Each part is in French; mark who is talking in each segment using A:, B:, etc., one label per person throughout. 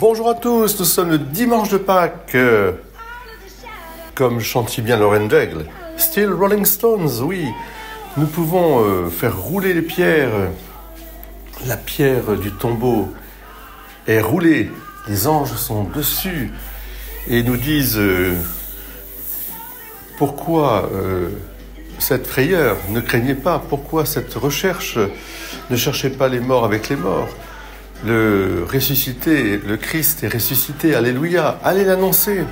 A: Bonjour à tous, nous sommes le dimanche de Pâques. Comme chante si bien Lauren Daigle. Still Rolling Stones, oui. Nous pouvons faire rouler les pierres. La pierre du tombeau est roulée. Les anges sont dessus et nous disent pourquoi cette frayeur, ne craignez pas. Pourquoi cette recherche, ne cherchez pas les morts avec les morts. Le ressuscité, le Christ est ressuscité, alléluia, allez l'annoncer.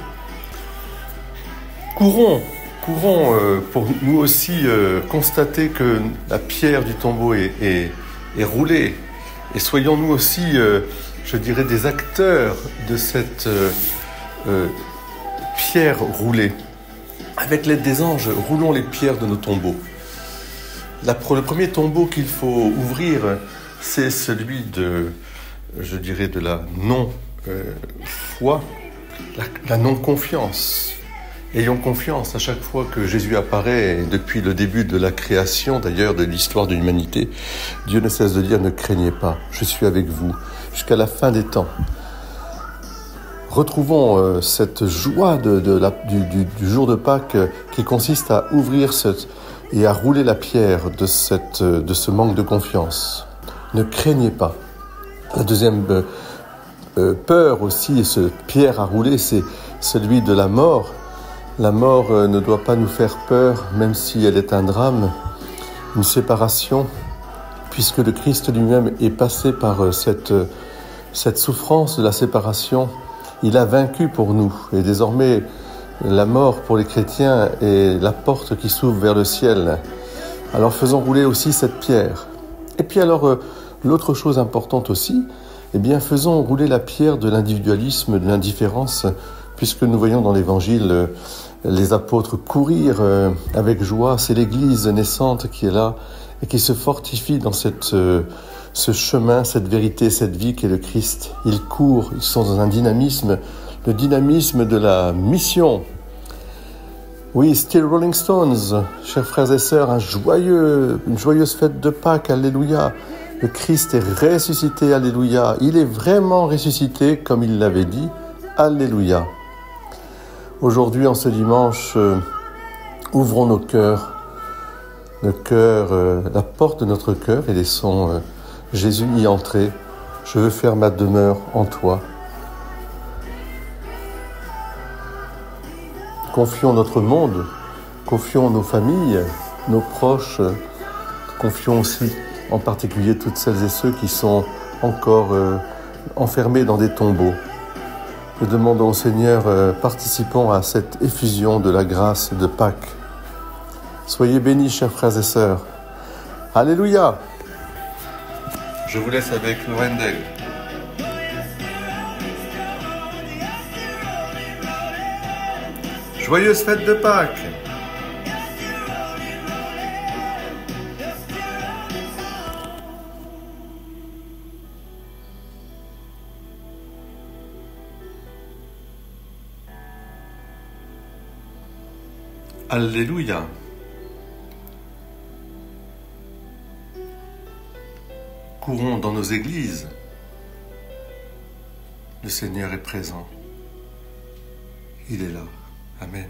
A: Courons pour nous aussi constater que la pierre du tombeau est roulée. Et soyons nous aussi, je dirais, des acteurs de cette pierre roulée. Avec l'aide des anges, roulons les pierres de nos tombeaux. Le premier tombeau qu'il faut ouvrir, c'est celui de la non-foi, la non-confiance. Ayons confiance à chaque fois que Jésus apparaît, depuis le début de la création, d'ailleurs de l'histoire de l'humanité. Dieu ne cesse de dire, ne craignez pas, je suis avec vous jusqu'à la fin des temps. Retrouvons cette joie du jour de Pâques qui consiste à ouvrir et à rouler la pierre de ce manque de confiance. Ne craignez pas. La deuxième peur aussi, cette pierre à rouler, c'est celui de la mort. La mort ne doit pas nous faire peur, même si elle est un drame, une séparation, puisque le Christ lui-même est passé par cette souffrance de la séparation. Il a vaincu pour nous, et désormais, la mort pour les chrétiens est la porte qui s'ouvre vers le ciel. Alors faisons rouler aussi cette pierre. Et puis alors, l'autre chose importante aussi, faisons rouler la pierre de l'individualisme, de l'indifférence, puisque nous voyons dans l'Évangile les apôtres courir avec joie. C'est l'Église naissante qui est là et qui se fortifie dans ce chemin, cette vérité, cette vie qu'est le Christ. Ils courent, ils sont dans un dynamisme, le dynamisme de la mission. Oui, Still Rolling Stones, chers frères et sœurs, une joyeuse fête de Pâques, alléluia. Le Christ est ressuscité, alléluia. Il est vraiment ressuscité comme il l'avait dit, alléluia. Aujourd'hui, en ce dimanche, ouvrons nos cœurs, la porte de notre cœur et laissons Jésus y entrer. Je veux faire ma demeure en toi. Confions notre monde, confions nos familles, nos proches, confions aussi en particulier toutes celles et ceux qui sont encore enfermés dans des tombeaux. Nous demandons au Seigneur, participons à cette effusion de la grâce de Pâques. Soyez bénis, chers frères et sœurs. Alléluia! Je vous laisse avec Lauren Daigle. Joyeuse fête de Pâques! Alléluia. Courons dans nos églises. Le Seigneur est présent. Il est là. Amen.